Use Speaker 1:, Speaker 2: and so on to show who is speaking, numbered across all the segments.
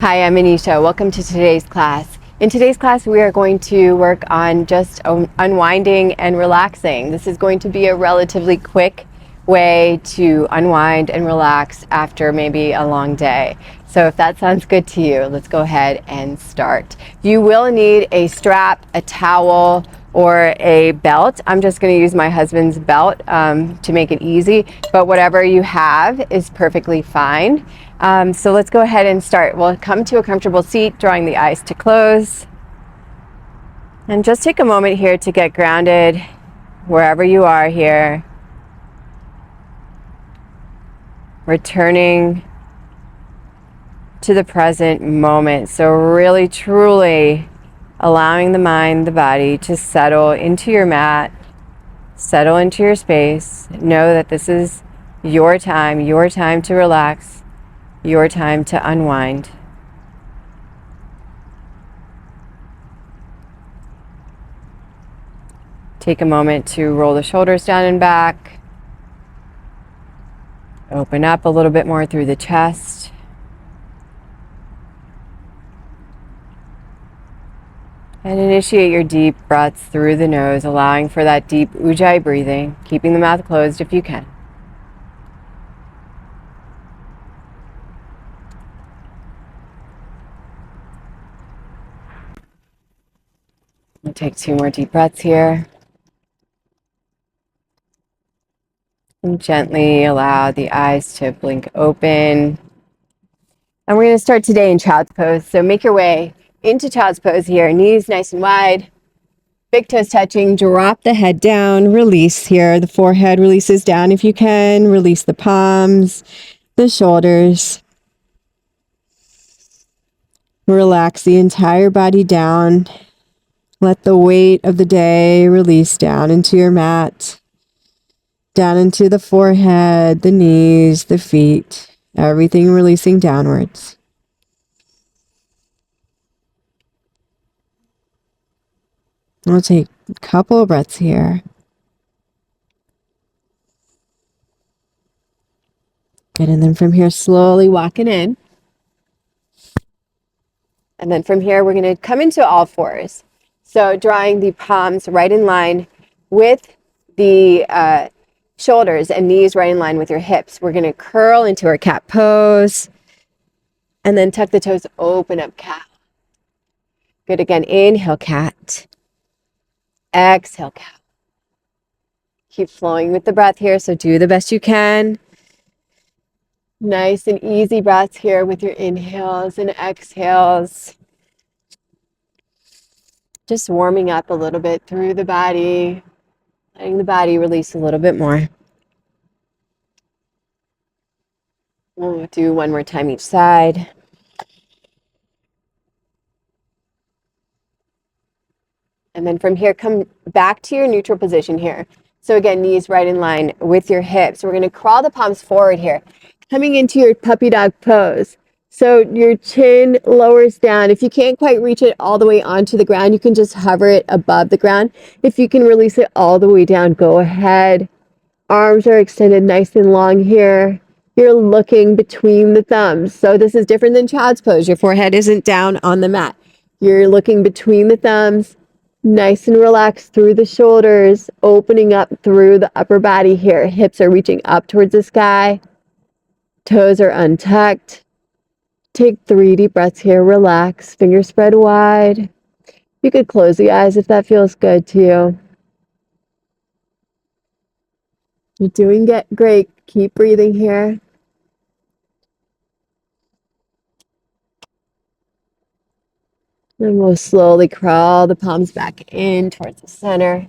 Speaker 1: Hi, I'm Anisha. Welcome to today's class. In today's class, we are going to work on just unwinding and relaxing. This is going to be a relatively quick way to unwind and relax after maybe a long day. So if that sounds good to you, let's go ahead and start. You will need a strap, a towel, or a belt. I'm just going to use my husband's belt to make it easy, but whatever you have is perfectly fine. So let's go ahead and start. We'll come to a comfortable seat, drawing the eyes to close. And just take a moment here to get grounded wherever you are here. Returning to the present moment. So really, truly allowing the mind, the body to settle into your mat, settle into your space. Know that this is your time to relax, your time to unwind. Take a moment to roll the shoulders down and back. Open up a little bit more through the chest. And initiate your deep breaths through the nose, allowing for that deep ujjayi breathing, keeping the mouth closed if you can. We'll take 2 more deep breaths here. And gently allow the eyes to blink open. And we're going to start today in child's pose. So make your way into child's pose here. Knees nice and wide. Big toes touching. Drop the head down. Release here. The forehead releases down if you can. Release the palms, the shoulders. Relax the entire body down. Let the weight of the day release down into your mat. Down into the forehead, the knees, the feet, everything releasing downwards. We'll take a couple of breaths here. Good, and then from here, slowly walking in. And then from here, we're going to come into all fours. So drawing the palms right in line with the shoulders and knees right in line with your hips. We're going to curl into our cat pose and then tuck the toes, open up cat. Good, again, inhale cat, exhale cat. Keep flowing with the breath here, so do the best you can. Nice and easy breaths here with your inhales and exhales. Just warming up a little bit through the body, letting the body release a little bit more. We'll do one more time each side. And then from here, come back to your neutral position here. So again, knees right in line with your hips. We're going to crawl the palms forward here, coming into your puppy dog pose. So your chin lowers down. If you can't quite reach it all the way onto the ground, you can just hover it above the ground. If you can release it all the way down, go ahead. Arms are extended nice and long here. You're looking between the thumbs. So this is different than child's pose. Your forehead isn't down on the mat. You're looking between the thumbs, nice and relaxed through the shoulders, opening up through the upper body here. Hips are reaching up towards the sky. Toes are untucked. Take 3 deep breaths here. Relax. Fingers spread wide. You could close the eyes if that feels good to you. You're doing great. Keep breathing here. And we'll slowly crawl the palms back in towards the center.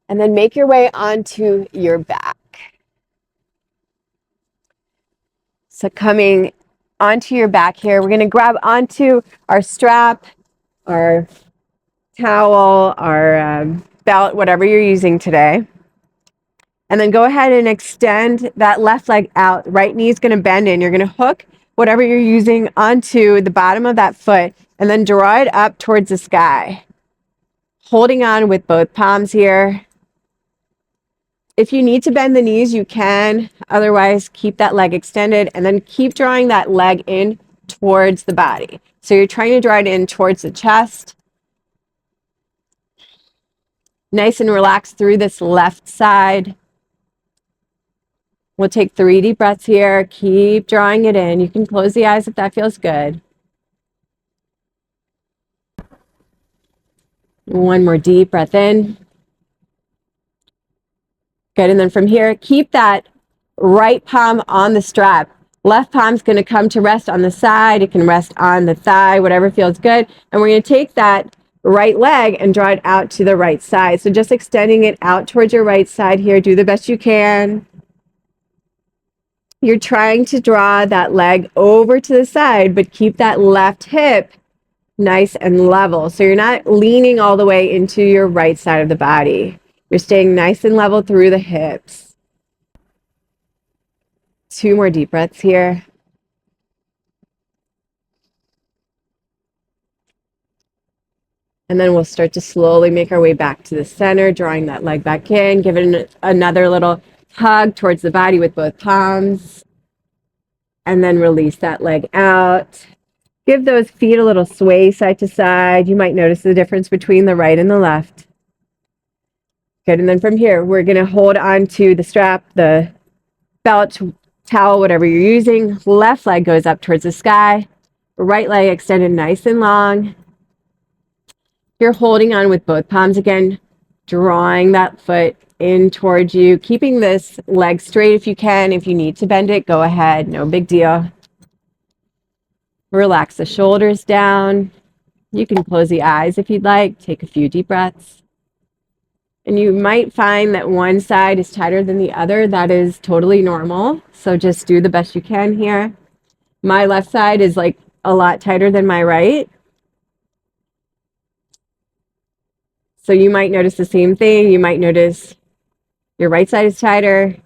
Speaker 1: And then make your way onto your back. So coming onto your back here, we're going to grab onto our strap, our towel, our belt, whatever you're using today. And then go ahead and extend that left leg out. Right knee is going to bend in. You're going to hook whatever you're using onto the bottom of that foot and then draw it up towards the sky. Holding on with both palms here. If you need to bend the knees, you can. Otherwise, keep that leg extended and then keep drawing that leg in towards the body. So you're trying to draw it in towards the chest. Nice and relaxed through this left side. We'll take 3 deep breaths here. Keep drawing it in. You can close the eyes if that feels good. One more deep breath in. Good, and then from here, keep that right palm on the strap. Left palm's going to come to rest on the side. It can rest on the thigh, whatever feels good. And we're going to take that right leg and draw it out to the right side. So just extending it out towards your right side here. Do the best you can. You're trying to draw that leg over to the side, but keep that left hip nice and level. So you're not leaning all the way into your right side of the body. You're staying nice and level through the hips. 2 more deep breaths here. And then we'll start to slowly make our way back to the center, drawing that leg back in, giving another little hug towards the body with both palms. And then release that leg out. Give those feet a little sway side to side. You might notice the difference between the right and the left. Good, and then from here, we're going to hold on to the strap, the belt, towel, whatever you're using. Left leg goes up towards the sky. Right leg extended nice and long. You're holding on with both palms again, drawing that foot in towards you, keeping this leg straight if you can. If you need to bend it, go ahead. No big deal. Relax the shoulders down. You can close the eyes if you'd like. Take a few deep breaths. And you might find that one side is tighter than the other. That is totally normal. So just do the best you can here. My left side is like a lot tighter than my right. So you might notice the same thing. You might notice your right side is tighter.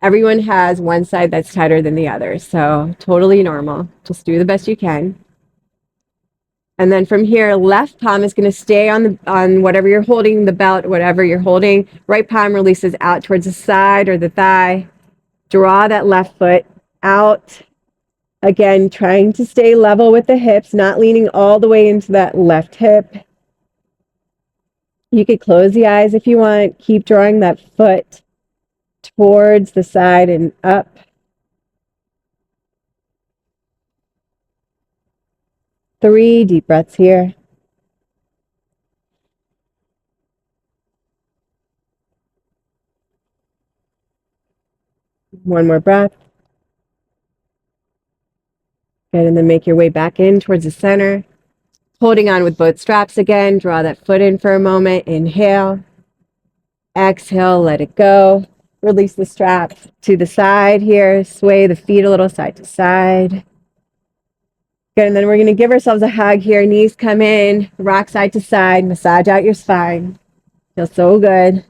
Speaker 1: Everyone has one side that's tighter than the other. So totally normal. Just do the best you can. And then from here, left palm is going to stay on whatever you're holding, the belt, whatever you're holding. Right palm releases out towards the side or the thigh. Draw that left foot out. Again, trying to stay level with the hips, not leaning all the way into that left hip. You could close the eyes if you want. Keep drawing that foot towards the side and up. 3 deep breaths here. One more breath. Good, and then make your way back in towards the center. Holding on with both straps again. Draw that foot in for a moment. Inhale. Exhale, let it go. Release the strap to the side here. Sway the feet a little side to side. Good, and then we're going to give ourselves a hug here. Knees come in, rock side to side, massage out your spine. Feels so good.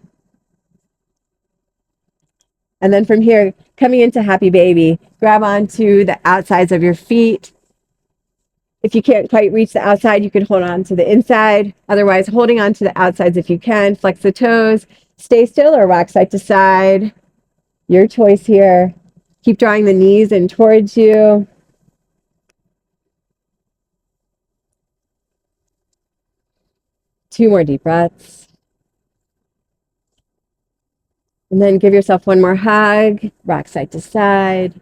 Speaker 1: And then from here, coming into happy baby, grab onto the outsides of your feet. If you can't quite reach the outside, you can hold on to the inside. Otherwise, holding on to the outsides if you can. Flex the toes. Stay still or rock side to side. Your choice here. Keep drawing the knees in towards you. Two more deep breaths. And then give yourself one more hug. Rock side to side.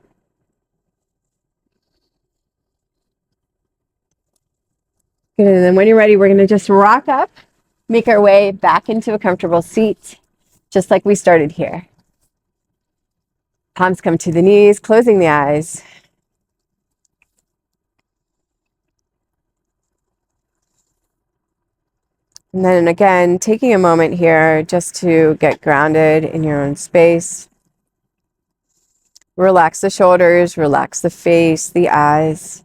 Speaker 1: Good. And then when you're ready, we're going to just rock up, make our way back into a comfortable seat, just like we started here. Palms come to the knees, closing the eyes. And then again, taking a moment here just to get grounded in your own space. Relax the shoulders, relax the face, the eyes.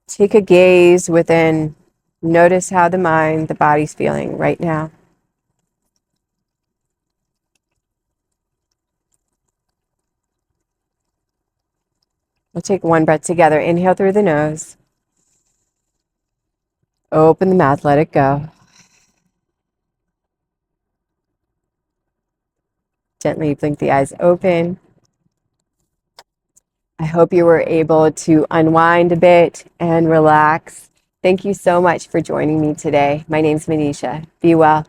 Speaker 1: Take a gaze within. Notice how the mind, the body's feeling right now. We'll take one breath together. Inhale through the nose. Open the mouth, let it go. Gently blink the eyes open. I hope you were able to unwind a bit and relax. Thank you so much for joining me today. My name's Manisha. Be well.